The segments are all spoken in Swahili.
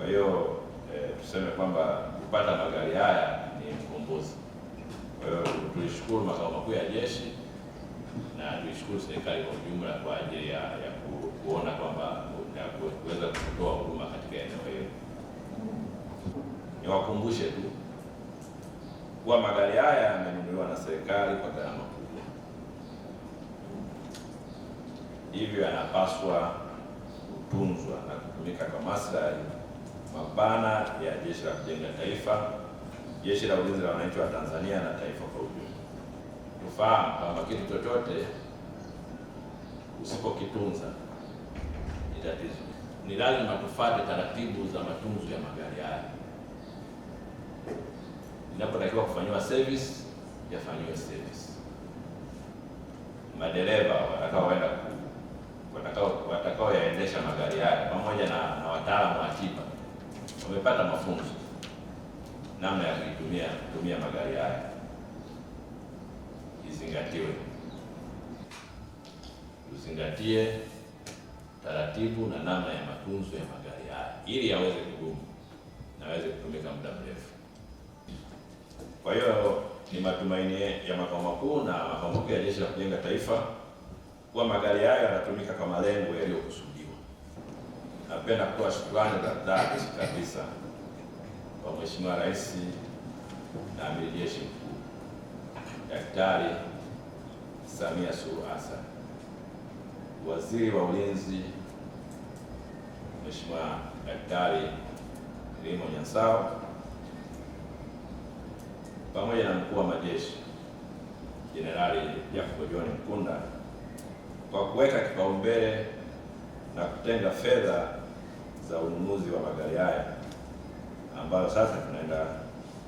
Kwa hiyo tuseme kwamba kupata magari haya ni mkombozi. Kwa hiyo tulishukuru makao makuu ya jeshi na tulishukuru serikali kwa ujumla kwa ajili ya kuona kwamba kuweza kutoa huduma katika eneo hilo. Niwakumbushe tu kuwa magari haya yamenunuliwa na serikali kwa gharama kubwa, hivyo yanapaswa kutunzwa na kutumika kwa maslahi mapana ya Jeshi la Kujenga Taifa, Jeshi la Ulinzi la Wananchi wa Tanzania na taifa kwa ujumla. Tufahamu kwamba kitu chochote usipokitunza ni tatizo. Ni lazima tufuate taratibu za matunzo ya magari haya. Inapotakiwa kufanyiwa service, yafanyiwe service. Madereva watakao yaendesha magari haya pamoja na wataalamu wa tiba wamepata mafunzo namna ya kutumia magari haya. Tuzingatie taratibu na namna ya matunzo ya magari haya ili yaweze kudumu na yaweze kutumika muda mrefu. Kwa hiyo ni matumaini ya makao makuu na makao makuu ya Jeshi la Kujenga Taifa kuwa magari haya yanatumika kwa malengo yaliyokusudiwa. Napenda kutoa shukrani za dhati kabisa kwa Mheshimiwa Rais na Amiri Jeshi Mkuu Daktari Samia Suluhu Hassan, Waziri wa Ulinzi Mheshimiwa Daktari Kilimo Nyansao, pamoja na mkuu wa majeshi Jenerali Jacob John Mkunda kwa kuweka kipaumbele na kutenga fedha za ununuzi wa magari haya ambayo sasa tunaenda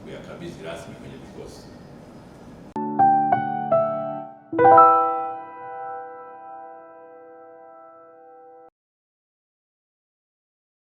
kuyakabidhi rasmi kwenye vikosi.